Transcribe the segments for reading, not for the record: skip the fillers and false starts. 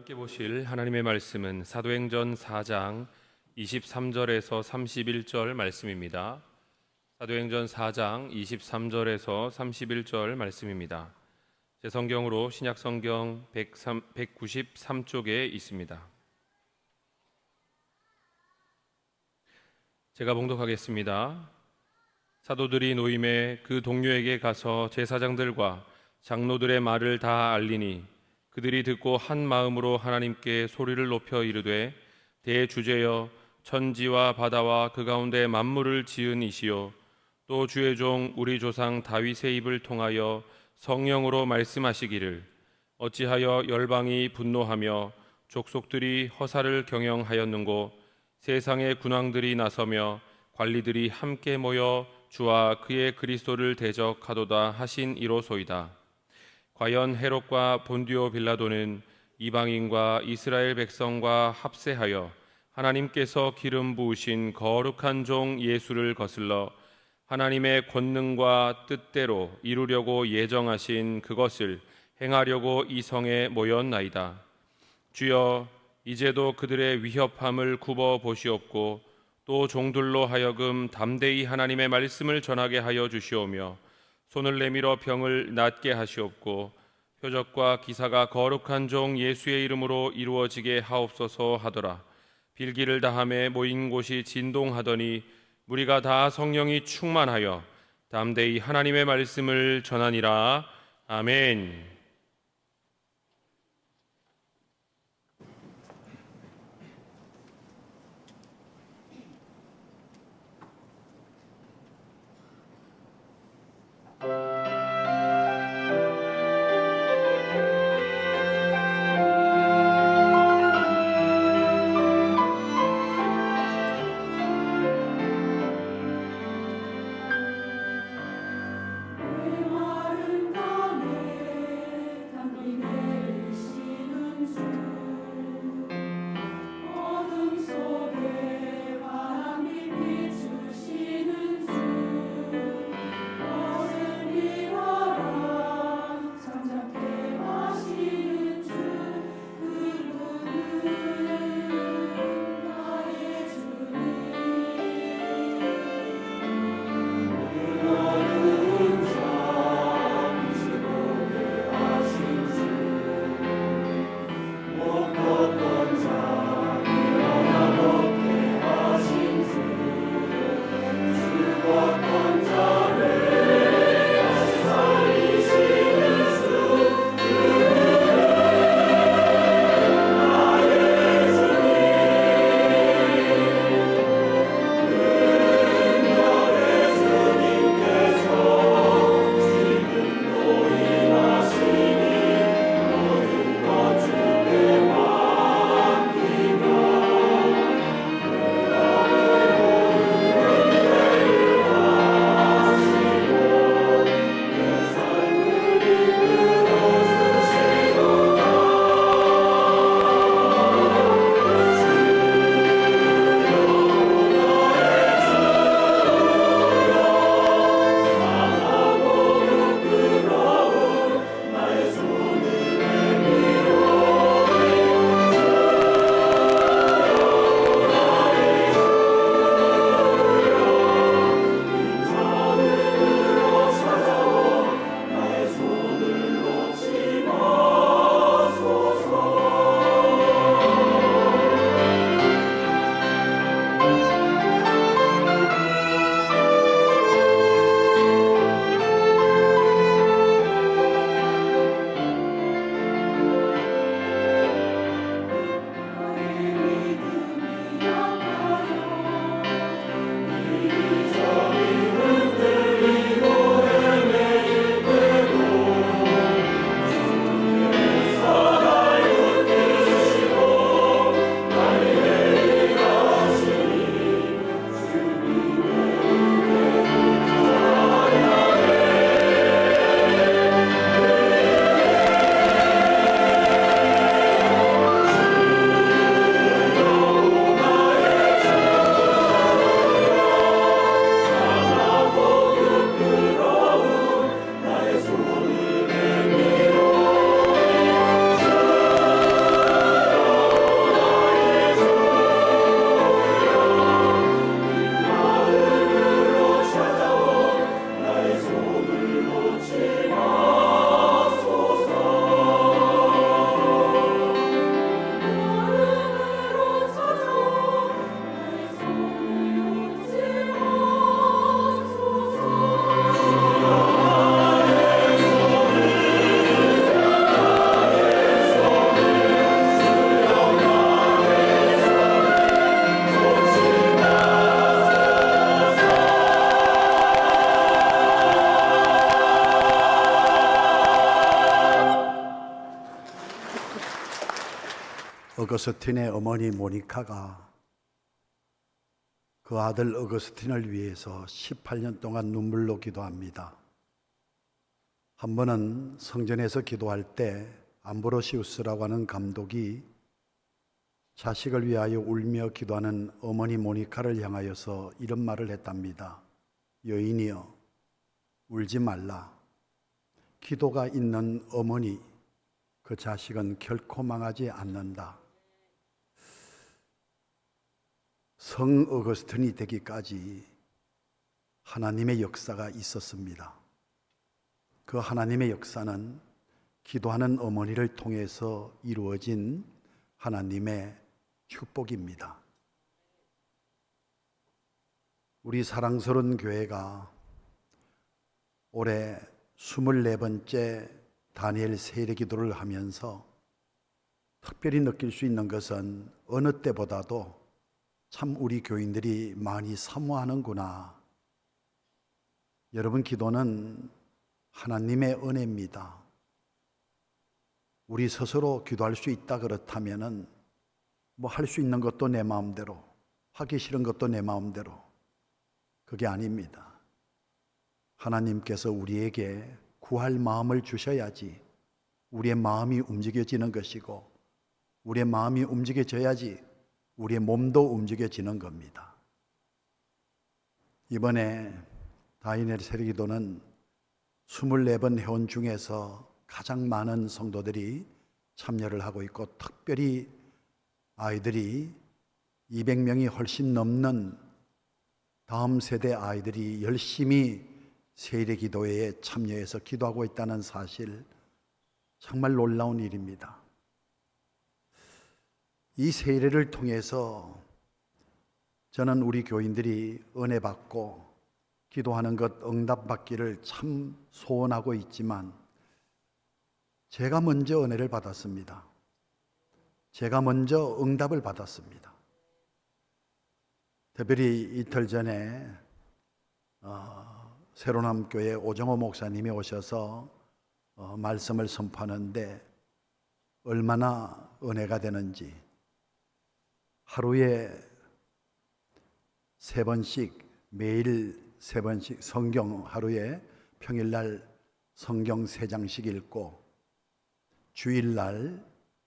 함께 보실 하나님의 말씀은 사도행전 4장 23절에서 31절 말씀입니다. 사도행전 4장 23절에서 31절 말씀입니다. 제 성경으로 신약성경 193쪽에 있습니다. 제가 봉독하겠습니다. 사도들이 노임에 그 동료에게 가서 제사장들과 장로들의 말을 다 알리니 그들이 듣고 한 마음으로 하나님께 소리를 높여 이르되 대주제여 천지와 바다와 그 가운데 만물을 지은 이시요 또 주의 종 우리 조상 다윗의 입을 통하여 성령으로 말씀하시기를 어찌하여 열방이 분노하며 족속들이 허사를 경영하였는고 세상의 군왕들이 나서며 관리들이 함께 모여 주와 그의 그리스도를 대적하도다 하신 이로소이다. 과연 헤롯과 본디오 빌라도는 이방인과 이스라엘 백성과 합세하여 하나님께서 기름 부으신 거룩한 종 예수를 거슬러 하나님의 권능과 뜻대로 이루려고 예정하신 그것을 행하려고 이 성에 모였나이다. 주여 이제도 그들의 위협함을 굽어 보시옵고 또 종들로 하여금 담대히 하나님의 말씀을 전하게 하여 주시오며 손을 내밀어 병을 낫게 하시옵고 표적과 기사가 거룩한 종 예수의 이름으로 이루어지게 하옵소서 하더라. 빌기를 다함에 모인 곳이 진동하더니 무리가 다 성령이 충만하여 담대히 하나님의 말씀을 전하니라. 아멘. 어거스틴의 어머니 모니카가 그 아들 어거스틴을 위해서 18년 동안 눈물로 기도합니다. 한 번은 성전에서 기도할 때 암브로시우스라고 하는 감독이 자식을 위하여 울며 기도하는 어머니 모니카를 향하여서 이런 말을 했답니다. 여인이여, 울지 말라. 기도가 있는 어머니, 그 자식은 결코 망하지 않는다. 성 어거스틴이 되기까지 하나님의 역사가 있었습니다. 그 하나님의 역사는 기도하는 어머니를 통해서 이루어진 하나님의 축복입니다. 우리 사랑스러운 교회가 올해 24번째 다니엘 세례 기도를 하면서 특별히 느낄 수 있는 것은 어느 때보다도 참 우리 교인들이 많이 사모하는구나. 여러분, 기도는 하나님의 은혜입니다. 우리 스스로 기도할 수 있다 그렇다면은 뭐 할 수 있는 것도 내 마음대로, 하기 싫은 것도 내 마음대로, 그게 아닙니다. 하나님께서 우리에게 구할 마음을 주셔야지 우리의 마음이 움직여지는 것이고, 우리의 마음이 움직여져야지 우리의 몸도 움직여지는 겁니다. 이번에 다니엘 세례기도는 24번 회원 중에서 가장 많은 성도들이 참여를 하고 있고, 특별히 아이들이 200명이 훨씬 넘는 다음 세대 아이들이 열심히 세례기도회에 참여해서 기도하고 있다는 사실, 정말 놀라운 일입니다. 이 세례를 통해서 저는 우리 교인들이 은혜 받고 기도하는 것 응답받기를 참 소원하고 있지만, 제가 먼저 은혜를 받았습니다. 제가 먼저 응답을 받았습니다. 특별히 이틀 전에 새로남교회 오정호 목사님이 오셔서 말씀을 선포하는데 얼마나 은혜가 되는지, 하루에 3번씩, 매일 3번씩 성경, 하루에 평일날 성경 3장씩 읽고 주일날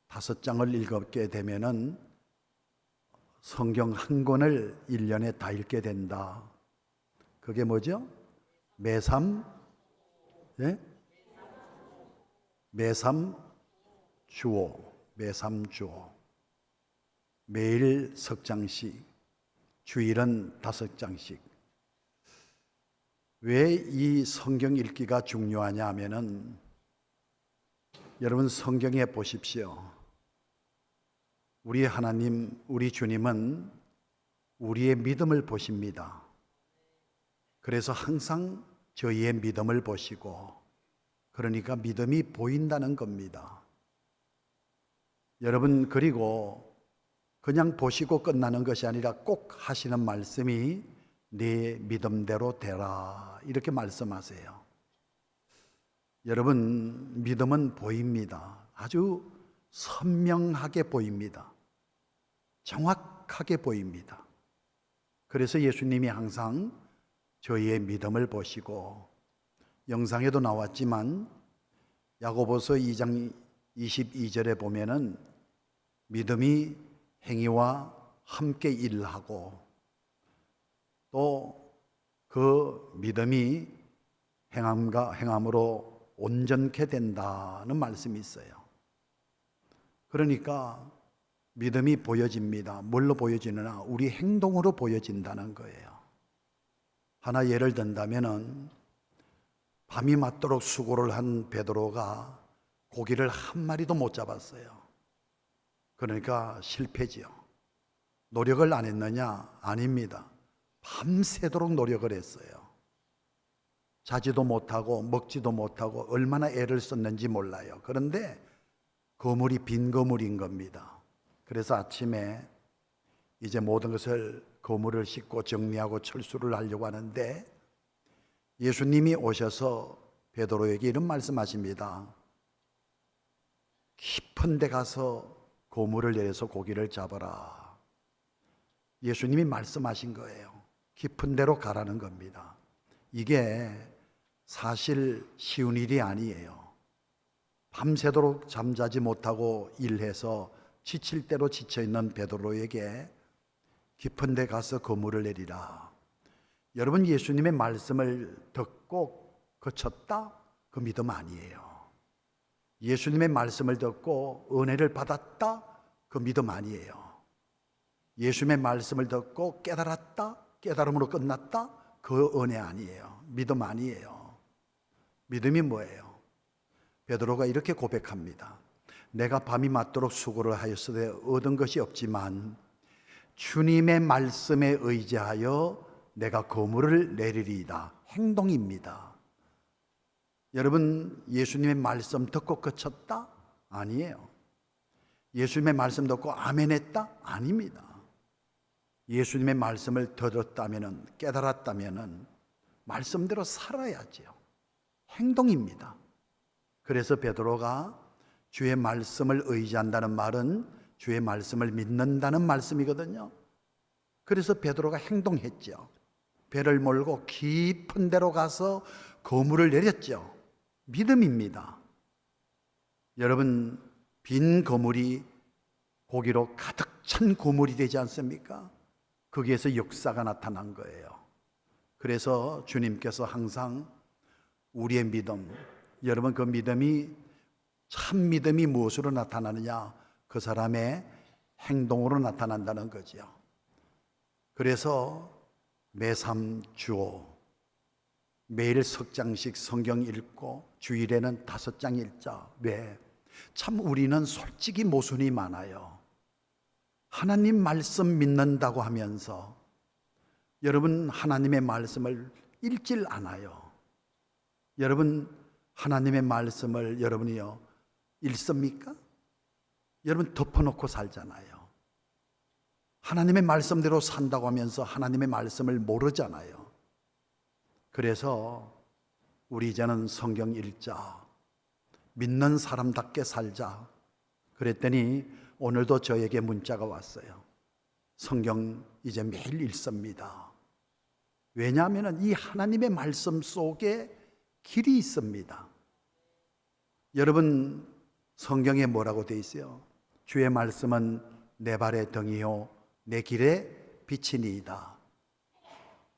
5장을 읽게 되면은 성경 한 권을 1년에 다 읽게 된다. 그게 뭐죠? 매삼 주오, 매삼주오. 매일 석 장씩, 주일은 5장씩. 왜 이 성경 읽기가 중요하냐 하면은, 여러분 성경에 보십시오. 우리 하나님, 우리 주님은 우리의 믿음을 보십니다. 그래서 항상 저희의 믿음을 보시고, 그러니까 믿음이 보인다는 겁니다. 여러분, 그리고 그냥 보시고 끝나는 것이 아니라 꼭 하시는 말씀이 네 믿음대로 되라, 이렇게 말씀하세요. 여러분, 믿음은 보입니다. 아주 선명하게 보입니다. 정확하게 보입니다. 그래서 예수님이 항상 저희의 믿음을 보시고, 영상에도 나왔지만 야고보서 2장 22절에 보면은 믿음이 행위와 함께 일하고, 또 그 믿음이 행함으로 온전케 된다는 말씀이 있어요. 그러니까 믿음이 보여집니다. 뭘로 보여지느냐? 우리 행동으로 보여진다는 거예요. 하나 예를 든다면은, 밤이 맞도록 수고를 한 베드로가 고기를 한 마리도 못 잡았어요. 그러니까 실패지요. 노력을 안 했느냐? 아닙니다. 밤새도록 노력을 했어요. 자지도 못하고 먹지도 못하고 얼마나 애를 썼는지 몰라요. 그런데 거물이 빈 거물인 겁니다. 그래서 아침에 이제 모든 것을 거물을 씻고 정리하고 철수를 하려고 하는데, 예수님이 오셔서 베드로에게 이런 말씀하십니다. 깊은 데 가서 고물을 내려서 고기를 잡아라. 예수님이 말씀하신 거예요. 깊은 데로 가라는 겁니다. 이게 사실 쉬운 일이 아니에요. 밤새도록 잠자지 못하고 일해서 지칠 대로 지쳐있는 베드로에게 깊은 데 가서 그물을 내리라. 여러분, 예수님의 말씀을 듣고 그쳤다? 그 믿음 아니에요. 예수님의 말씀을 듣고 은혜를 받았다? 그 믿음 아니에요. 예수님의 말씀을 듣고 깨달았다? 깨달음으로 끝났다? 그 은혜 아니에요. 믿음 아니에요. 믿음이 뭐예요? 베드로가 이렇게 고백합니다. 내가 밤이 맞도록 수고를 하였으되 얻은 것이 없지만 주님의 말씀에 의지하여 내가 그물을 내리리이다. 행동입니다. 여러분, 예수님의 말씀 듣고 그쳤다? 아니에요. 예수님의 말씀 듣고 아멘했다? 아닙니다. 예수님의 말씀을 들었다면, 깨달았다면 말씀대로 살아야지요. 행동입니다. 그래서 베드로가 주의 말씀을 의지한다는 말은 주의 말씀을 믿는다는 말씀이거든요. 그래서 베드로가 행동했죠. 배를 몰고 깊은 데로 가서 그물을 내렸죠. 믿음입니다. 여러분, 빈 그물이 고기로 가득 찬 그물이 되지 않습니까? 거기에서 역사가 나타난 거예요. 그래서 주님께서 항상 우리의 믿음, 여러분, 그 믿음이 참 믿음이 무엇으로 나타나느냐? 그 사람의 행동으로 나타난다는 거죠. 그래서 매삼 주오, 매일 석 장씩 성경 읽고 주일에는 5장 읽자. 왜? 참 우리는 솔직히 모순이 많아요. 하나님 말씀 믿는다고 하면서 여러분, 하나님의 말씀을 읽질 않아요. 여러분, 하나님의 말씀을 여러분이요 읽습니까? 여러분, 덮어놓고 살잖아요. 하나님의 말씀대로 산다고 하면서 하나님의 말씀을 모르잖아요. 그래서 우리 이제는 성경 읽자, 믿는 사람답게 살자. 그랬더니 오늘도 저에게 문자가 왔어요. 성경 이제 매일 읽습니다. 왜냐하면 이 하나님의 말씀 속에 길이 있습니다. 여러분, 성경에 뭐라고 되어 있어요? 주의 말씀은 내 발의 등이요 내 길의 빛이니이다.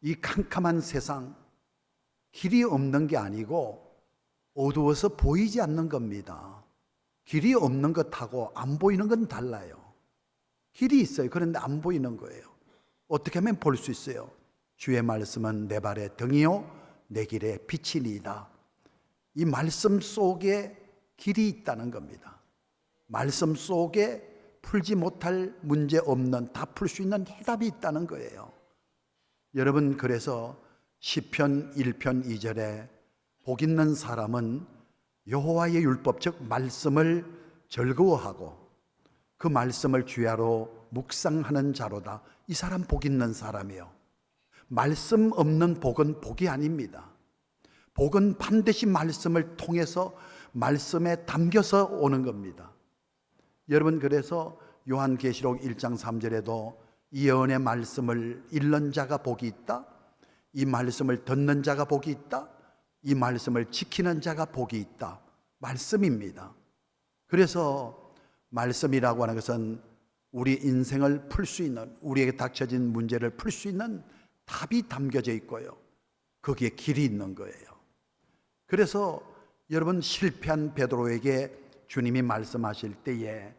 이 캄캄한 세상, 길이 없는 게 아니고 어두워서 보이지 않는 겁니다. 길이 없는 것하고 안 보이는 건 달라요. 길이 있어요. 그런데 안 보이는 거예요. 어떻게 하면 볼 수 있어요? 주의 말씀은 내 발의 등이요 내 길의 빛이니이다. 이 말씀 속에 길이 있다는 겁니다. 말씀 속에 풀지 못할 문제 없는, 다 풀 수 있는 해답이 있다는 거예요. 여러분, 그래서 시편 1편 2절에 복 있는 사람은 여호와의 율법 즉 말씀을 즐거워하고 그 말씀을 주야로 묵상하는 자로다. 이 사람 복 있는 사람이요. 말씀 없는 복은 복이 아닙니다. 복은 반드시 말씀을 통해서 말씀에 담겨서 오는 겁니다. 여러분, 그래서 요한계시록 1장 3절에도 예언의 말씀을 읽는 자가 복이 있다. 이 말씀을 듣는 자가 복이 있다. 이 말씀을 지키는 자가 복이 있다. 말씀입니다. 그래서 말씀이라고 하는 것은 우리 인생을 풀 수 있는, 우리에게 닥쳐진 문제를 풀 수 있는 답이 담겨져 있고요. 거기에 길이 있는 거예요. 그래서 여러분, 실패한 베드로에게 주님이 말씀하실 때에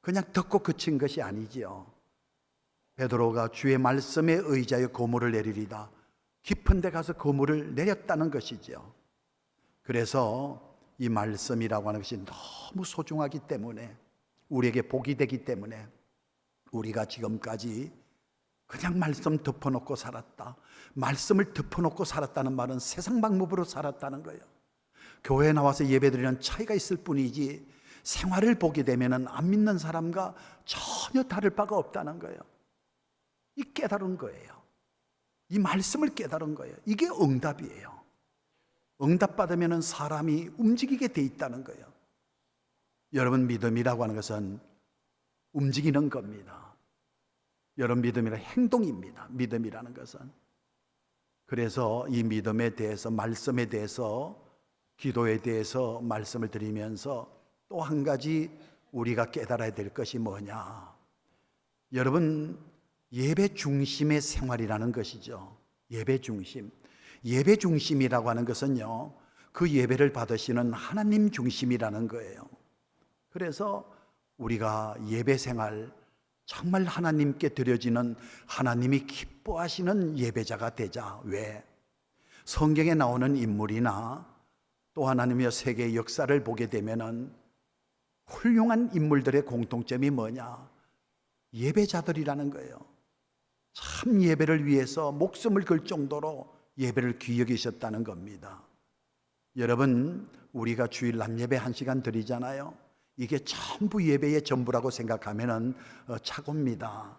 그냥 듣고 그친 것이 아니지요. 베드로가 주의 말씀에 의지하여 그물을 내리리다. 깊은 데 가서 그물을 내렸다는 것이지요. 그래서 이 말씀이라고 하는 것이 너무 소중하기 때문에, 우리에게 복이 되기 때문에 우리가 지금까지 그냥 말씀 덮어놓고 살았다. 말씀을 덮어놓고 살았다는 말은 세상 방법으로 살았다는 거예요. 교회에 나와서 예배드리는 차이가 있을 뿐이지 생활을 보게 되면 안 믿는 사람과 전혀 다를 바가 없다는 거예요. 이 깨달은 거예요. 이 말씀을 깨달은 거예요. 이게 응답이에요. 응답받으면 사람이 움직이게 돼 있다는 거예요. 여러분, 믿음이라고 하는 것은 움직이는 겁니다. 여러분, 믿음이란 행동입니다. 믿음이라는 것은. 그래서 이 믿음에 대해서, 말씀에 대해서, 기도에 대해서 말씀을 드리면서 또 한 가지 우리가 깨달아야 될 것이 뭐냐. 여러분, 예배 중심의 생활이라는 것이죠. 예배 중심. 예배 중심이라고 하는 것은요, 그 예배를 받으시는 하나님 중심이라는 거예요. 그래서 우리가 예배 생활, 정말 하나님께 드려지는, 하나님이 기뻐하시는 예배자가 되자. 왜? 성경에 나오는 인물이나 또 하나님의 세계의 역사를 보게 되면은 훌륭한 인물들의 공통점이 뭐냐? 예배자들이라는 거예요. 참 예배를 위해서 목숨을 걸 정도로 예배를 귀히 여기셨다는 겁니다. 여러분, 우리가 주일 남예배 1시간 드리잖아요. 이게 전부 예배의 전부라고 생각하면은 착오입니다.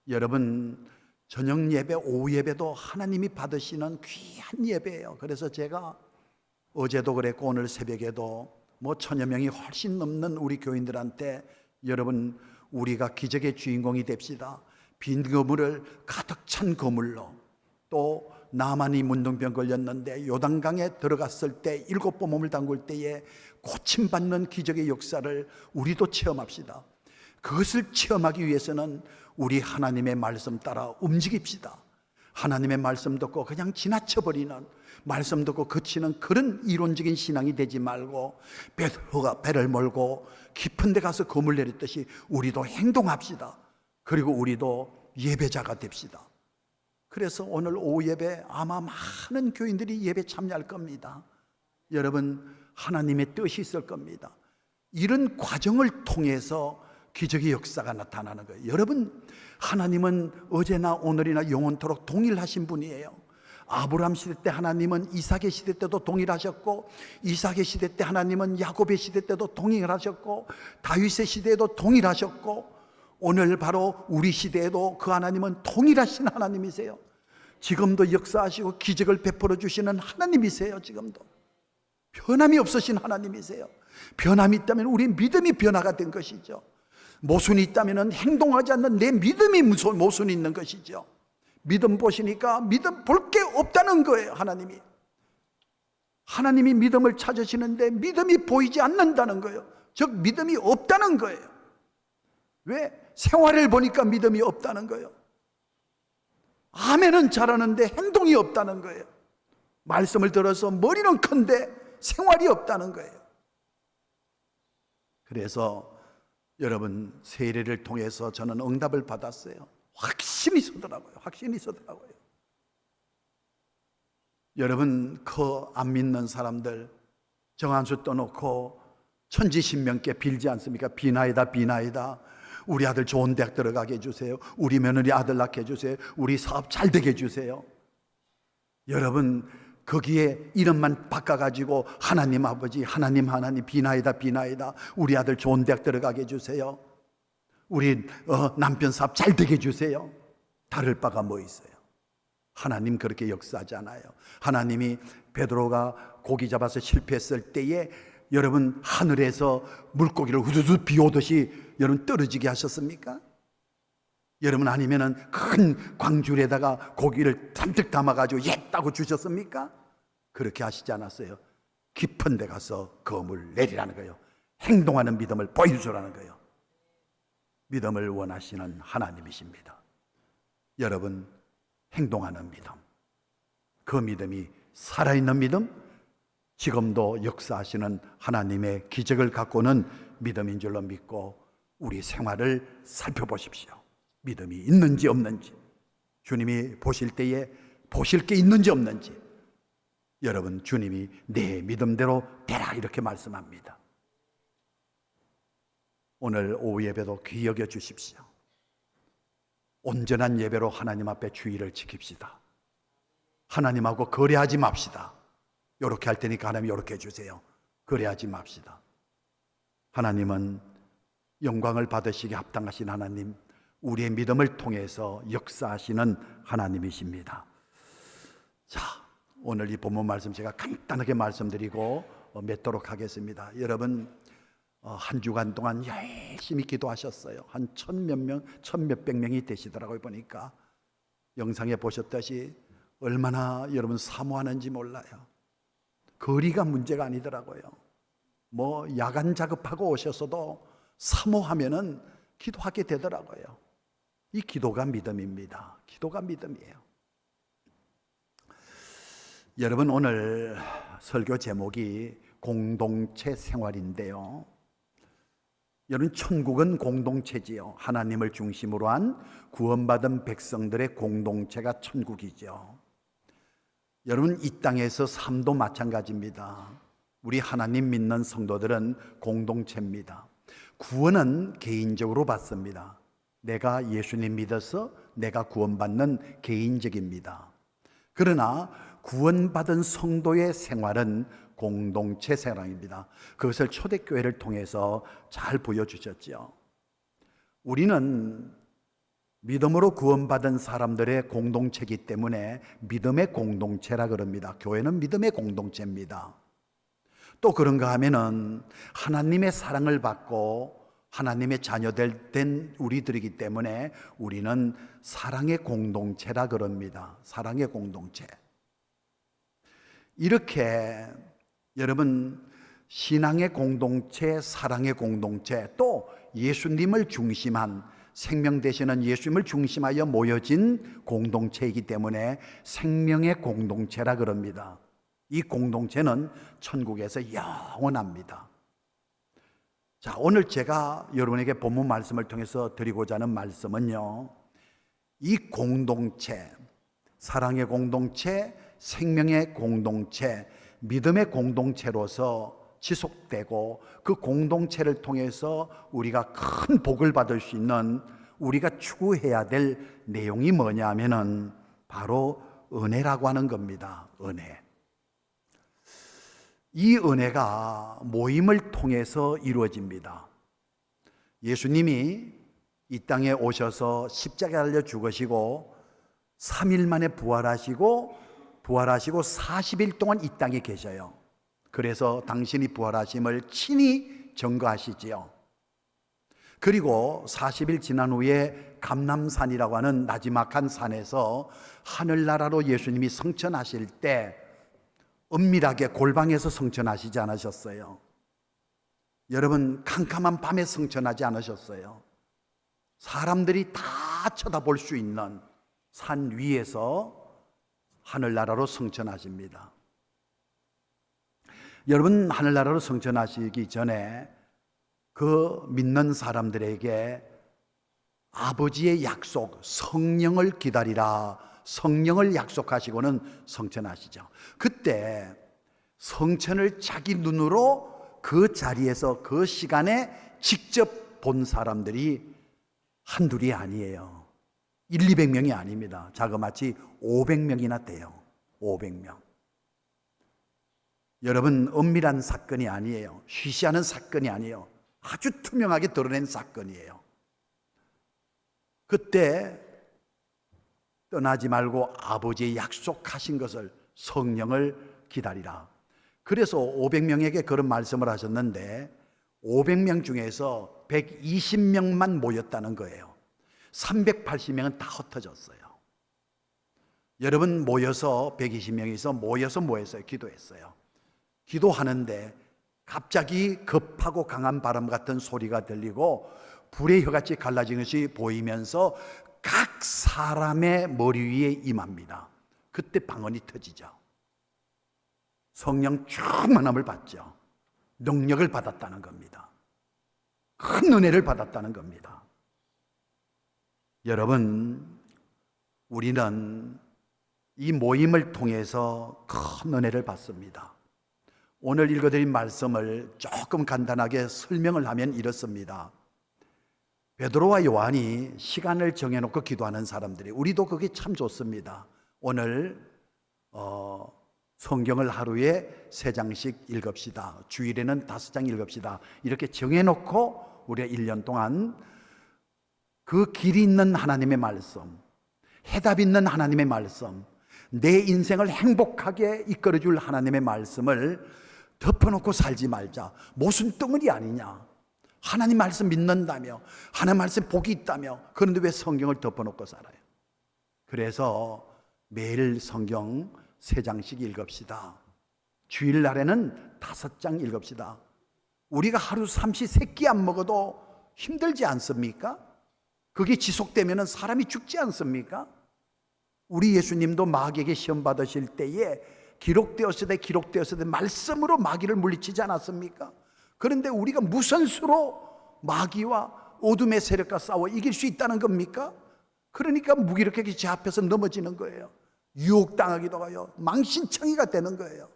여러분, 저녁 예배, 오후 예배도 하나님이 받으시는 귀한 예배예요. 그래서 제가 어제도 그랬고 오늘 새벽에도 뭐 1000여 명이 훨씬 넘는 우리 교인들한테, 여러분, 우리가 기적의 주인공이 됩시다. 빈 거물을 가득 찬 거물로, 또 나만이 문둥병 걸렸는데 요단강에 들어갔을 때 7번 몸을 담글 때에 고침받는 기적의 역사를 우리도 체험합시다. 그것을 체험하기 위해서는 우리 하나님의 말씀 따라 움직입시다. 하나님의 말씀 듣고 그냥 지나쳐버리는, 말씀 듣고 그치는 그런 이론적인 신앙이 되지 말고, 베드로가 배를 몰고 깊은 데 가서 검을 내렸듯이 우리도 행동합시다. 그리고 우리도 예배자가 됩시다. 그래서 오늘 오후 예배 아마 많은 교인들이 예배 참여할 겁니다. 여러분, 하나님의 뜻이 있을 겁니다. 이런 과정을 통해서 기적의 역사가 나타나는 거예요. 여러분, 하나님은 어제나 오늘이나 영원토록 동일하신 분이에요. 아브라함 시대 때 하나님은 이삭의 시대 때도 동일하셨고, 이삭의 시대 때 하나님은 야곱의 시대 때도 동일하셨고, 다윗의 시대에도 동일하셨고, 오늘 바로 우리 시대에도 그 하나님은 동일하신 하나님이세요. 지금도 역사하시고 기적을 베풀어 주시는 하나님이세요. 지금도 변함이 없으신 하나님이세요. 변함이 있다면 우리 믿음이 변화가 된 것이죠. 모순이 있다면 행동하지 않는 내 믿음이 모순이 있는 것이죠. 믿음 보시니까 믿음 볼 게 없다는 거예요. 하나님이 믿음을 찾으시는데 믿음이 보이지 않는다는 거예요. 즉 믿음이 없다는 거예요. 왜? 생활을 보니까 믿음이 없다는 거예요. 아멘은 잘하는데 행동이 없다는 거예요. 말씀을 들어서 머리는 큰데 생활이 없다는 거예요. 그래서 여러분, 세례를 통해서 저는 응답을 받았어요. 확신이 서더라고요. 여러분, 그 안 믿는 사람들 정한수 떠놓고 천지신명께 빌지 않습니까? 비나이다. 우리 아들 좋은 대학 들어가게 해주세요. 우리 며느리 아들 낳게 해주세요. 우리 사업 잘 되게 해주세요. 여러분, 거기에 이름만 바꿔가지고 하나님 아버지, 하나님 비나이다. 우리 아들 좋은 대학 들어가게 해주세요. 우리 남편 사업 잘 되게 해주세요. 다를 바가 뭐 있어요? 하나님 그렇게 역사하지 않아요. 하나님이 베드로가 고기 잡아서 실패했을 때에 여러분, 하늘에서 물고기를 우두두 비오듯이 여러분 떨어지게 하셨습니까? 여러분, 아니면은 큰 광줄에다가 고기를 잔뜩 담아가지고 예따고 주셨습니까? 그렇게 하시지 않았어요. 깊은 데 가서 검을 내리라는 거예요. 행동하는 믿음을 보여주라는 거예요. 믿음을 원하시는 하나님이십니다. 여러분, 행동하는 믿음, 그 믿음이 살아있는 믿음, 지금도 역사하시는 하나님의 기적을 갖고는 믿음인 줄로 믿고 우리 생활을 살펴보십시오. 믿음이 있는지 없는지, 주님이 보실 때에 보실 게 있는지 없는지, 여러분, 주님이 내 믿음대로 되라 이렇게 말씀합니다. 오늘 오후 예배도 귀히 여겨 주십시오. 온전한 예배로 하나님 앞에 주의를 지킵시다. 하나님하고 거래하지 맙시다. 이렇게 할 테니까 하나님 이렇게 해주세요. 거래하지 맙시다. 하나님은 영광을 받으시기 합당하신 하나님, 우리의 믿음을 통해서 역사하시는 하나님이십니다. 자, 오늘 이 본문 말씀 제가 간단하게 말씀드리고 맺도록 하겠습니다. 여러분, 한 주간 동안 열심히 기도하셨어요. 한 천몇 명, 천몇백 명이 되시더라고요. 보니까 영상에 보셨듯이 얼마나 여러분 사모하는지 몰라요. 거리가 문제가 아니더라고요. 뭐 야간 작업하고 오셨어도 사모하면은 기도하게 되더라고요. 이 기도가 믿음입니다. 기도가 믿음이에요. 여러분, 오늘 설교 제목이 공동체 생활인데요. 여러분, 천국은 공동체지요. 하나님을 중심으로 한 구원받은 백성들의 공동체가 천국이죠. 여러분, 이 땅에서 삶도 마찬가지입니다. 우리 하나님 믿는 성도들은 공동체입니다. 구원은 개인적으로 받습니다. 내가 예수님 믿어서 내가 구원받는 개인적입니다. 그러나 구원받은 성도의 생활은 공동체 생활입니다. 그것을 초대교회를 통해서 잘 보여주셨죠. 우리는 믿음으로 구원받은 사람들의 공동체이기 때문에 믿음의 공동체라 그럽니다. 교회는 믿음의 공동체입니다. 또 그런가 하면은 하나님의 사랑을 받고 하나님의 자녀들 된 우리들이기 때문에 우리는 사랑의 공동체라 그럽니다. 사랑의 공동체. 이렇게 여러분, 신앙의 공동체, 사랑의 공동체, 또 예수님을 중심한, 생명 되시는 예수님을 중심하여 모여진 공동체이기 때문에 생명의 공동체라 그럽니다. 이 공동체는 천국에서 영원합니다. 자, 오늘 제가 여러분에게 본문 말씀을 통해서 드리고자 하는 말씀은요, 이 공동체, 사랑의 공동체, 생명의 공동체, 믿음의 공동체로서 지속되고 그 공동체를 통해서 우리가 큰 복을 받을 수 있는, 우리가 추구해야 될 내용이 뭐냐 하면은 바로 은혜라고 하는 겁니다. 은혜. 이 은혜가 모임을 통해서 이루어집니다. 예수님이 이 땅에 오셔서 십자가에 달려 죽으시고 3일 만에 부활하시고 40일 동안 이 땅에 계셔요. 그래서 당신이 부활하심을 친히 증거하시지요. 그리고 40일 지난 후에 감람산이라고 하는 나지막한 산에서 하늘나라로 예수님이 승천하실 때 은밀하게 골방에서 승천하시지 않으셨어요. 여러분, 캄캄한 밤에 승천하지 않으셨어요. 사람들이 다 쳐다볼 수 있는 산 위에서 하늘나라로 승천하십니다. 여러분, 하늘나라로 승천하시기 전에 그 믿는 사람들에게 아버지의 약속, 성령을 기다리라, 성령을 약속하시고는 승천하시죠. 그때 성천을 자기 눈으로 그 자리에서 그 시간에 직접 본 사람들이 한둘이 아니에요. 200명이 아닙니다. 자그마치 500명이나 돼요. 500명. 여러분, 은밀한 사건이 아니에요. 쉬쉬하는 사건이 아니에요. 아주 투명하게 드러낸 사건이에요. 그때 떠나지 말고 아버지의 약속하신 것을, 성령을 기다리라. 그래서 500명에게 그런 말씀을 하셨는데 500명 중에서 120명만 모였다는 거예요. 380명은 다 흩어졌어요. 여러분, 모여서 120명이서 모여서 뭐 했어요? 기도했어요. 기도하는데 갑자기 급하고 강한 바람 같은 소리가 들리고 불의 혀같이 갈라진 것이 보이면서 각 사람의 머리 위에 임합니다. 그때 방언이 터지죠. 성령 충만함을 받죠. 능력을 받았다는 겁니다. 큰 은혜를 받았다는 겁니다. 여러분, 우리는 이 모임을 통해서 큰 은혜를 받습니다. 오늘 읽어드린 말씀을 조금 간단하게 설명을 하면 이렇습니다. 베드로와 요한이 시간을 정해놓고 기도하는 사람들이, 우리도 그게 참 좋습니다. 오늘 성경을 하루에 3장씩 읽읍시다. 주일에는 5장 읽읍시다. 이렇게 정해놓고 우리가 1년 동안 그 길이 있는 하나님의 말씀, 해답 있는 하나님의 말씀, 내 인생을 행복하게 이끌어줄 하나님의 말씀을 덮어놓고 살지 말자. 모순 덩어리 아니냐. 하나님 말씀 믿는다며, 하나님 말씀 복이 있다며, 그런데 왜 성경을 덮어놓고 살아요? 그래서 매일 성경 3장씩 읽읍시다. 주일날에는 5장 읽읍시다. 우리가 하루 삼시 세끼 안 먹어도 힘들지 않습니까? 그게 지속되면 사람이 죽지 않습니까? 우리 예수님도 마귀에게 시험 받으실 때에 기록되었을 때 말씀으로 마귀를 물리치지 않았습니까? 그런데 우리가 무슨 수로 마귀와 어둠의 세력과 싸워 이길 수 있다는 겁니까? 그러니까 무기력하게 제 앞에서 넘어지는 거예요. 유혹당하기도 해요. 망신창이가 되는 거예요.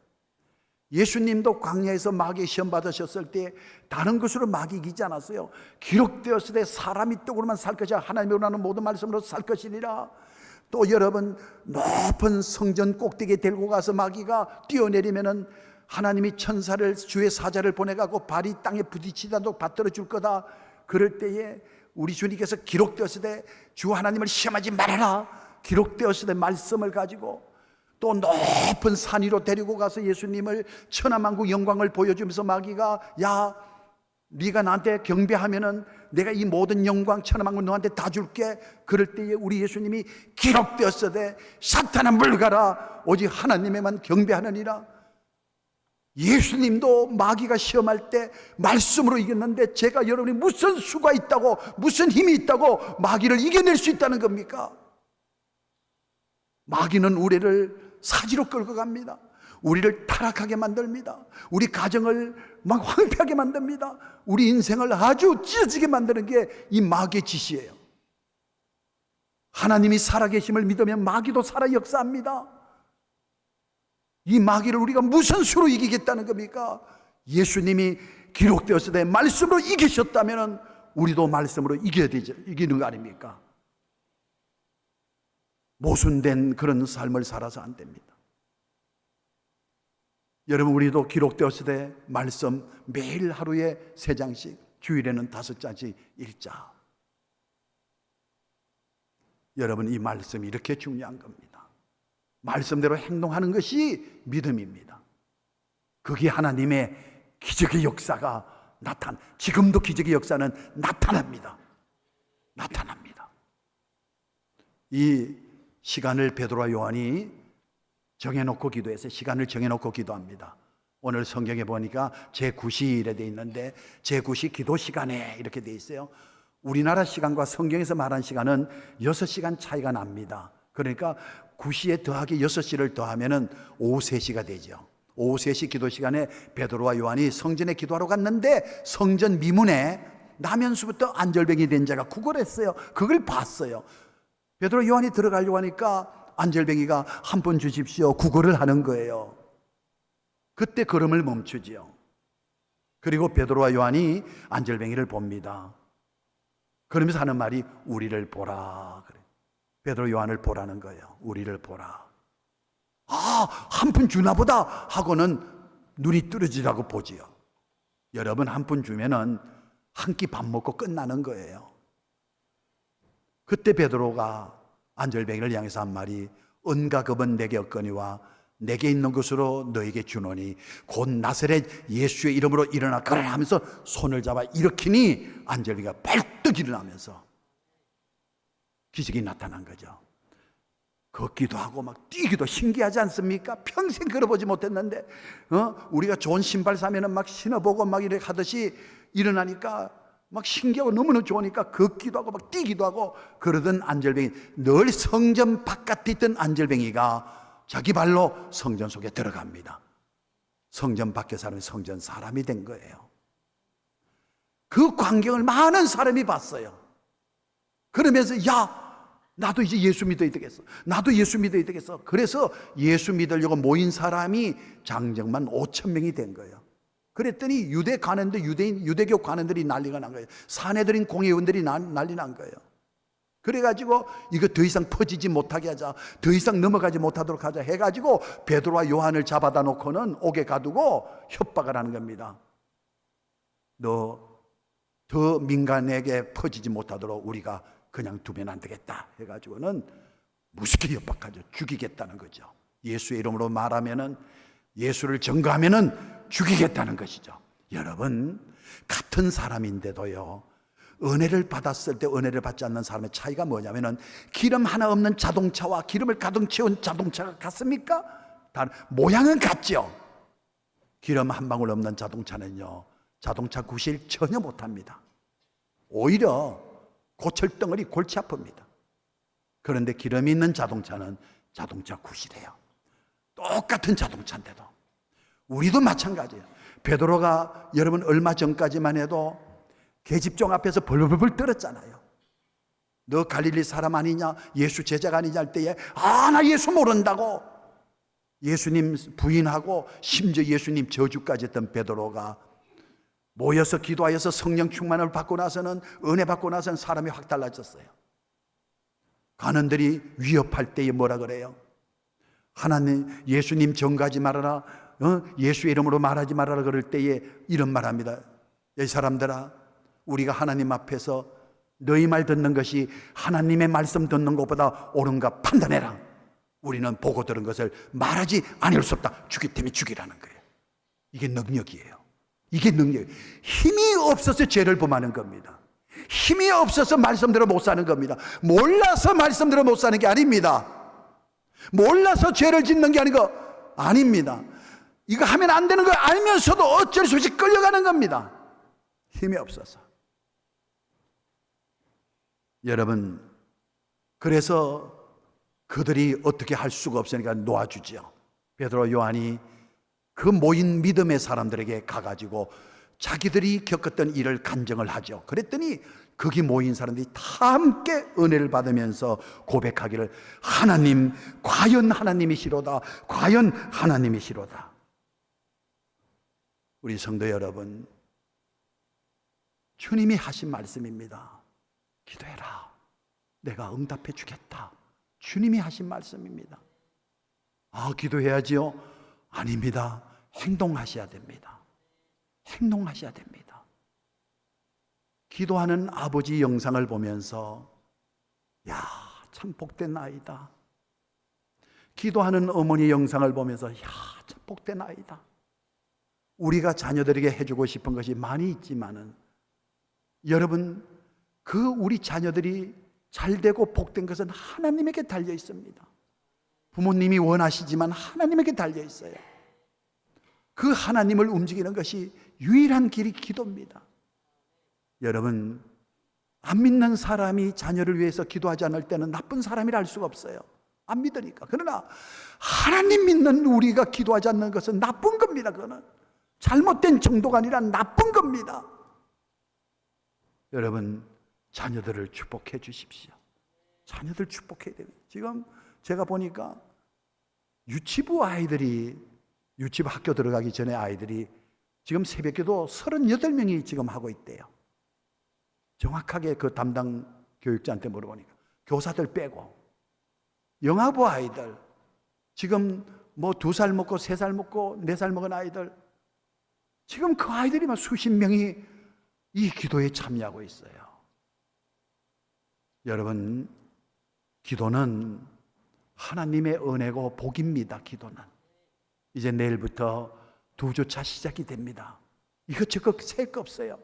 예수님도 광야에서 마귀의 시험 받으셨을 때 다른 것으로 마귀 이기지 않았어요. 기록되었을 때 사람이 떡으로만 살 것이야, 하나님이 원하는 모든 말씀으로 살 것이니라. 또 여러분, 높은 성전 꼭대기에 데리고 가서 마귀가 뛰어내리면은 하나님이 천사를, 주의 사자를 보내가고 발이 땅에 부딪히다도 받들어 줄 거다. 그럴 때에 우리 주님께서 기록되었을 때 주 하나님을 시험하지 말아라, 기록되었을 때 말씀을 가지고 또 높은 산 위로 데리고 가서 예수님을 천하만국 영광을 보여주면서 마귀가, 야, 네가 나한테 경배하면은 내가 이 모든 영광 천하만국 너한테 다 줄게. 그럴 때에 우리 예수님이 기록되었으되 사탄아 물가라, 오직 하나님에만 경배하느니라. 예수님도 마귀가 시험할 때 말씀으로 이겼는데 제가 여러분이 무슨 수가 있다고, 무슨 힘이 있다고 마귀를 이겨낼 수 있다는 겁니까? 마귀는 우리를 사지로 끌고 갑니다. 우리를 타락하게 만듭니다. 우리 가정을 막 황폐하게 만듭니다. 우리 인생을 아주 찢어지게 만드는 게 이 마귀의 짓이에요. 하나님이 살아계심을 믿으면 마귀도 살아 역사합니다. 이 마귀를 우리가 무슨 수로 이기겠다는 겁니까? 예수님이 기록되었을 때 말씀으로 이기셨다면 우리도 말씀으로 이겨야 되죠. 이기는 거 아닙니까? 모순된 그런 삶을 살아서 안 됩니다. 여러분, 우리도 기록되었을 때 말씀 매일 하루에 3장씩, 주일에는 5장씩 읽자. 여러분, 이 말씀이 이렇게 중요한 겁니다. 말씀대로 행동하는 것이 믿음입니다. 그게 하나님의 기적의 역사가 지금도 기적의 역사는 나타납니다. 이 시간을 베드로와 요한이 정해놓고 기도해서 시간을 정해놓고 기도합니다. 오늘 성경에 보니까 제9시일에 돼 있는데 제9시 기도 시간에 이렇게 돼 있어요. 우리나라 시간과 성경에서 말한 시간은 6시간 차이가 납니다. 그러니까 9시에 더하기 6시를 더하면은 오후 3시가 되죠. 오후 3시 기도 시간에 베드로와 요한이 성전에 기도하러 갔는데 성전 미문에 나면서부터 안절병이 된 자가 구걸했어요. 그걸 봤어요. 베드로 요한이 들어가려고 하니까 안절뱅이가 한 번 주십시오 구걸을 하는 거예요. 그때 걸음을 멈추지요. 그리고 베드로와 요한이 안절뱅이를 봅니다. 그러면서 하는 말이 우리를 보라 그래. 베드로 요한을 보라는 거예요. 우리를 보라. 한 푼 주나 보다 하고는 눈이 뚫어지라고 보지요. 여러분, 한 푼 주면은 한 끼 밥 먹고 끝나는 거예요. 그때 베드로가 안절뱅이를 향해서 한 말이 은과 금은 내게 없거니와 내게 있는 것으로 너에게 주노니 곧 나사렛 예수의 이름으로 일어나 걸으라 하면서 손을 잡아 일으키니 안절뱅이가 벌떡 일어나면서 기적이 나타난 거죠. 걷기도 하고 막 뛰기도 신기하지 않습니까? 평생 걸어보지 못했는데 우리가 좋은 신발 사면은 막 신어보고 막 이렇게 하듯이 일어나니까 막 신기하고 너무너무 좋으니까 걷기도 하고 막 뛰기도 하고 그러던 안절뱅이, 늘 성전 바깥에 있던 안절뱅이가 자기 발로 성전 속에 들어갑니다. 성전 밖에 사람이 성전 사람이 된 거예요. 그 광경을 많은 사람이 봤어요. 그러면서 나도 이제 예수 믿어야 되겠어. 나도 예수 믿어야 되겠어. 그래서 예수 믿으려고 모인 사람이 장정만 5,000명이 된 거예요. 그랬더니 유대교 관원들이 난리가 난 거예요. 사내들인 공회의원들이 난리 난 거예요. 그래가지고 이거 더 이상 퍼지지 못하게 하자, 더 이상 넘어가지 못하도록 하자 해가지고 베드로와 요한을 잡아다 놓고는 옥에 가두고 협박을 하는 겁니다. 너 더 민간에게 퍼지지 못하도록 우리가 그냥 두면 안 되겠다 해가지고는 무섭게 협박하죠. 죽이겠다는 거죠. 예수의 이름으로 말하면은, 예수를 증거하면은 죽이겠다는 것이죠. 여러분, 같은 사람인데도요, 은혜를 받았을 때 은혜를 받지 않는 사람의 차이가 뭐냐면은, 기름 하나 없는 자동차와 기름을 가득 채운 자동차가 같습니까? 모양은 같죠. 기름 한 방울 없는 자동차는요, 자동차 구실 전혀 못합니다. 오히려 고철덩어리 골치 아픕니다. 그런데 기름이 있는 자동차는 자동차 구실해요. 똑같은 자동차인데도. 우리도 마찬가지예요. 베드로가 여러분 얼마 전까지만 해도 계집종 앞에서 벌벌벌 떨었잖아요. 너 갈릴리 사람 아니냐, 예수 제자가 아니냐 할 때에 나 예수 모른다고 예수님 부인하고 심지어 예수님 저주까지 했던 베드로가 모여서 기도하여서 성령 충만을 받고 나서는, 은혜 받고 나서는 사람이 확 달라졌어요. 간원들이 위협할 때에 뭐라 그래요? 하나님, 예수님 전가지 말아라, 예수의 이름으로 말하지 말아라 그럴 때에 이런 말합니다. 이 사람들아, 우리가 하나님 앞에서 너희 말 듣는 것이 하나님의 말씀 듣는 것보다 옳은가 판단해라. 우리는 보고 들은 것을 말하지 않을 수 없다. 죽기 때문에 죽이라는 거예요. 이게 능력이에요. 이게 능력. 힘이 없어서 죄를 범하는 겁니다. 힘이 없어서 말씀대로 못 사는 겁니다. 몰라서 말씀대로 못 사는 게 아닙니다. 몰라서 죄를 짓는 게 아닙니다. 이거 하면 안 되는 걸 알면서도 어쩔 수 없이 끌려가는 겁니다. 힘이 없어서. 여러분, 그래서 그들이 어떻게 할 수가 없으니까 놓아주죠. 베드로, 요한이 그 모인 믿음의 사람들에게 가가지고 자기들이 겪었던 일을 간증을 하죠. 그랬더니 거기 모인 사람들이 다 함께 은혜를 받으면서 고백하기를, 하나님, 과연 하나님이시로다, 과연 하나님이시로다. 우리 성도 여러분, 주님이 하신 말씀입니다. 기도해라, 내가 응답해 주겠다. 주님이 하신 말씀입니다. 기도해야지요? 아닙니다. 행동하셔야 됩니다. 행동하셔야 됩니다. 기도하는 아버지 영상을 보면서 참 복된 아이다. 기도하는 어머니 영상을 보면서 참 복된 아이다. 우리가 자녀들에게 해주고 싶은 것이 많이 있지만은, 여러분, 우리 자녀들이 잘되고 복된 것은 하나님에게 달려 있습니다. 부모님이 원하시지만 하나님에게 달려 있어요. 그 하나님을 움직이는 것이 유일한 길이 기도입니다. 여러분, 안 믿는 사람이 자녀를 위해서 기도하지 않을 때는 나쁜 사람이라 할 수가 없어요. 안 믿으니까. 그러나 하나님 믿는 우리가 기도하지 않는 것은 나쁜 겁니다. 그거는 잘못된 정도가 아니라 나쁜 겁니다. 여러분, 자녀들을 축복해 주십시오. 자녀들 축복해야 됩니다. 지금 제가 보니까 유치부 학교 들어가기 전에 아이들이 지금 새벽기도 38명이 지금 하고 있대요. 정확하게 그 담당 교육자한테 물어보니까 교사들 빼고 영아부 아이들, 지금 2살 먹고 3살 먹고 4살 먹은 아이들, 지금 그 아이들이 막 수십 명이 이 기도에 참여하고 있어요. 여러분, 기도는 하나님의 은혜고 복입니다. 기도는 이제 내일부터 2주차 시작이 됩니다. 이것저것 셀 거 없어요.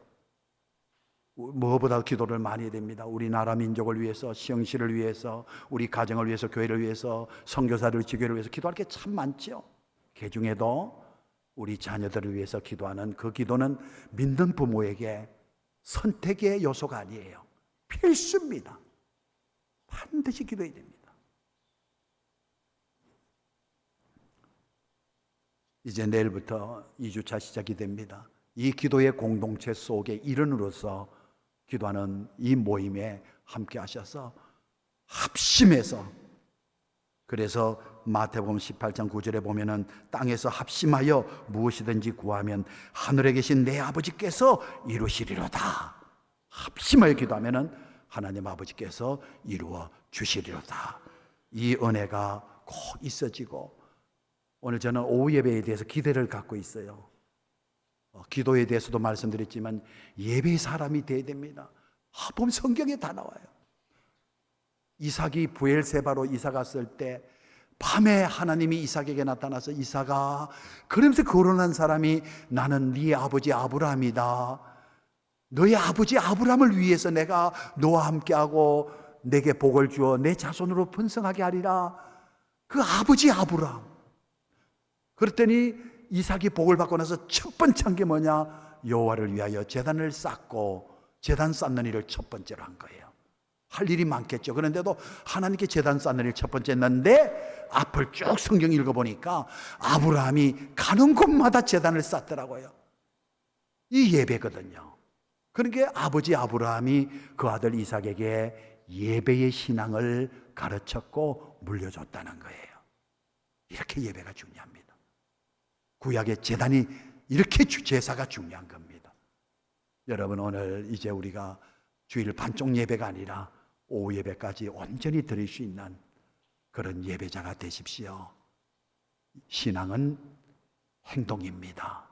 무엇보다 기도를 많이 해야 됩니다. 우리 나라 민족을 위해서, 시흥시를 위해서, 우리 가정을 위해서, 교회를 위해서, 선교사들, 지교를 위해서 기도할 게 참 많죠. 그 중에도 우리 자녀들을 위해서 기도하는 그 기도는 믿는 부모에게 선택의 요소가 아니에요. 필수입니다. 반드시 기도해야 됩니다. 이제 내일부터 2주차 시작이 됩니다. 이 기도의 공동체 속의 일원으로서 기도하는 이 모임에 함께 하셔서 합심해서, 그래서 마태복음 18장 9절에 보면은 땅에서 합심하여 무엇이든지 구하면 하늘에 계신 내 아버지께서 이루시리로다. 합심하여 기도하면은 하나님 아버지께서 이루어 주시리로다. 이 은혜가 꼭 있어지고, 오늘 저는 오후 예배에 대해서 기대를 갖고 있어요. 기도에 대해서도 말씀드렸지만 예배 사람이 돼야 됩니다. 보면 성경에 다 나와요. 이삭이 부엘세바로 이사 갔을 때 밤에 하나님이 이삭에게 나타나서, 이삭아, 그러면서 거론한 사람이 나는 네 아버지 아브라함이다. 너희 아버지 아브라함을 위해서 내가 너와 함께하고 내게 복을 주어 내 자손으로 번성하게 하리라. 그 아버지 아브라함. 그랬더니 이삭이 복을 받고 나서 첫 번째 한 게 뭐냐? 여호와를 위하여 제단을 쌓고 제단 쌓는 일을 첫 번째로 한 거예요. 할 일이 많겠죠. 그런데도 하나님께 제단 쌓는 일 첫 번째 했는데 앞을 쭉 성경 읽어보니까 아브라함이 가는 곳마다 제단을 쌓더라고요. 이 예배거든요. 그러니까 아버지 아브라함이 그 아들 이삭에게 예배의 신앙을 가르쳤고 물려줬다는 거예요. 이렇게 예배가 중요합니다. 구약의 제단이 이렇게 제사가 중요한 겁니다. 여러분, 오늘 이제 우리가 주일 반쪽 예배가 아니라 오후 예배까지 온전히 드릴 수 있는 그런 예배자가 되십시오. 신앙은 행동입니다.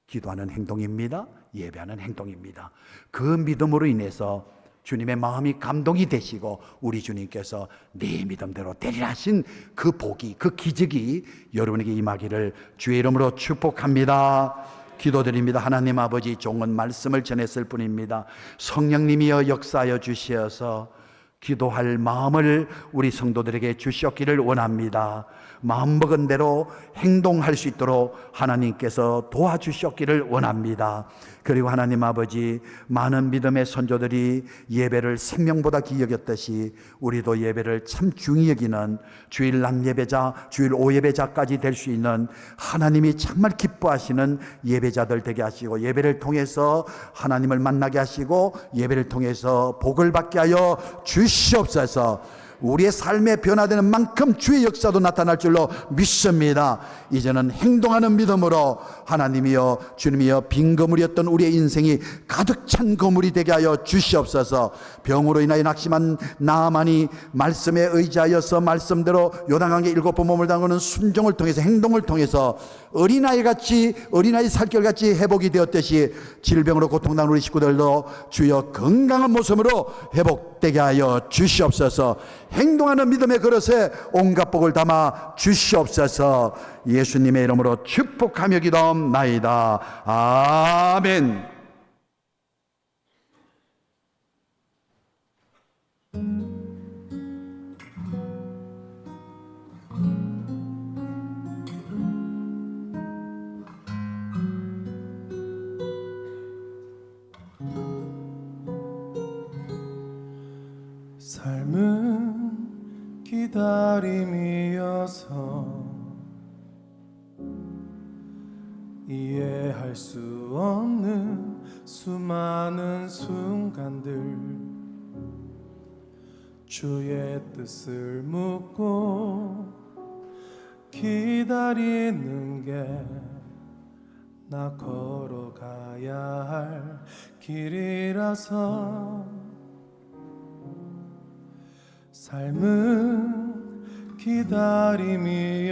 기도하는 행동입니다. 예배하는 행동입니다. 그 믿음으로 인해서 주님의 마음이 감동이 되시고 우리 주님께서 네 믿음대로 되리라 하신 그 복이, 그 기적이 여러분에게 임하기를 주의 이름으로 축복합니다. 기도드립니다. 하나님 아버지, 좋은 말씀을 전했을 뿐입니다. 성령님이여 역사하여 주시어서 기도할 마음을 우리 성도들에게 주시옵기를 원합니다. 마음먹은 대로 행동할 수 있도록 하나님께서 도와주시옵기를 원합니다. 그리고 하나님 아버지, 많은 믿음의 선조들이 예배를 생명보다 귀히 여겼듯이 우리도 예배를 참 중히 여기는 주일 낮 예배자, 주일 오후 예배자까지 될 수 있는 하나님이 정말 기뻐하시는 예배자들 되게 하시고, 예배를 통해서 하나님을 만나게 하시고 예배를 통해서 복을 받게 하여 주시옵소서. 우리의 삶에 변화되는 만큼 주의 역사도 나타날 줄로 믿습니다. 이제는 행동하는 믿음으로 하나님이여 주님이여 빈 거물이었던 우리의 인생이 가득 찬 거물이 되게 하여 주시옵소서. 병으로 인하여 낙심한 나아만이 말씀에 의지하여서 말씀대로 요단강에 7번 몸을 담그는 순종을 통해서, 행동을 통해서 어린아이 살결같이 회복이 되었듯이 질병으로 고통당하는 우리 식구들도 주여 건강한 모습으로 회복되게 하여 주시옵소서. 행동하는 믿음의 그릇에 온갖 복을 담아 주시옵소서. 예수님의 이름으로 축복하며 기도하옵나이다. 아멘. 삶은 기다림이어서 이해할 수 없는 수많은 순간들, 주의 뜻을 묻고 기다리는 게 나 걸어가야 할 길이라서. 삶은 기다림이어서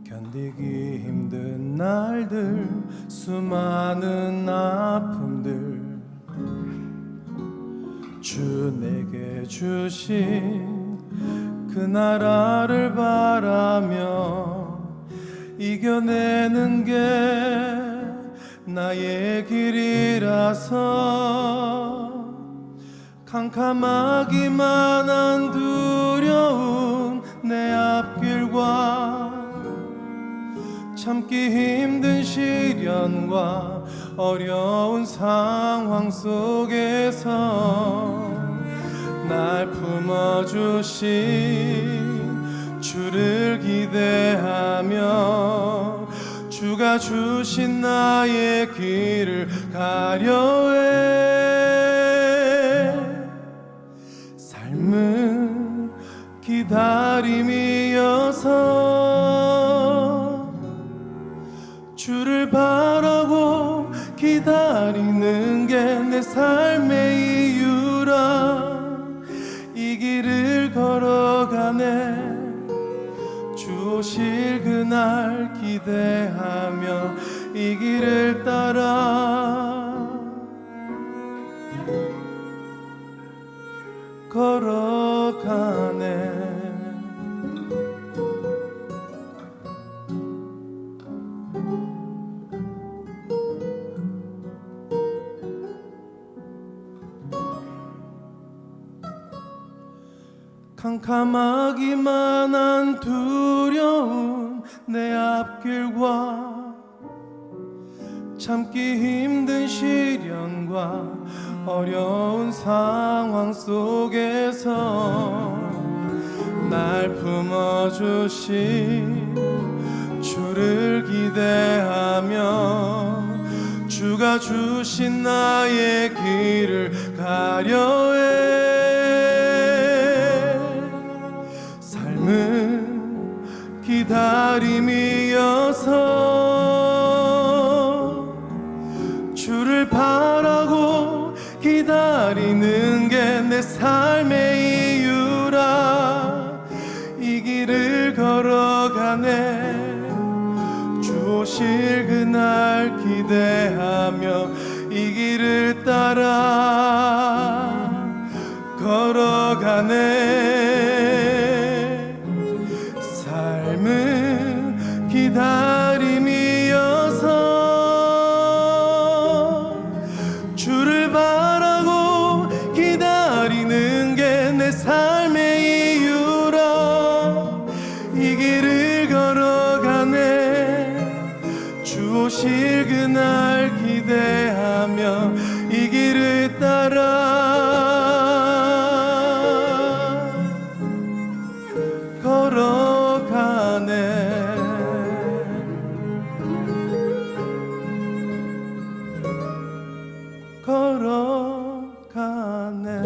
견디기 힘든 날들, 수많은 아픔들, 주 내게 주신 그 나라를 바라며 이겨내는 게 나의 길이라서. 캄캄하기만 한 두려운 내 앞길과 참기 힘든 시련과 어려운 상황 속에서 날 품어주신 주를 기대하며 주가 주신 나의 길을 가려해. 삶은 기다림이어서 주를 바라고 기다리는 게 내 삶의 이유라. 이 길을 걸어가네 주 오실 그날 기대하며 이 길을 따라 걸어가네. 캄캄하기만 한 두려운 내 앞길과 참기 힘든 시련과 어려운 상황 속에서 날 품어주신 주를 기대하며 주가 주신 나의 길을 가려해. 삶은 기다림이어서 주를 바라고 기다리는 게 내 삶의 이유라. 이 길을 걸어가네. 주 오실 그날 기대하며 이 길을 따라 걸어가네. 삶은 기다림이어서 주를 바라고 기다리는 게 내 삶의 이유라. 이 길을 걸어가네. 주 오실 그날 기대하며 이 길을 따라 걸어가네. 걸어가네.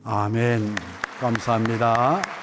아멘. 감사합니다.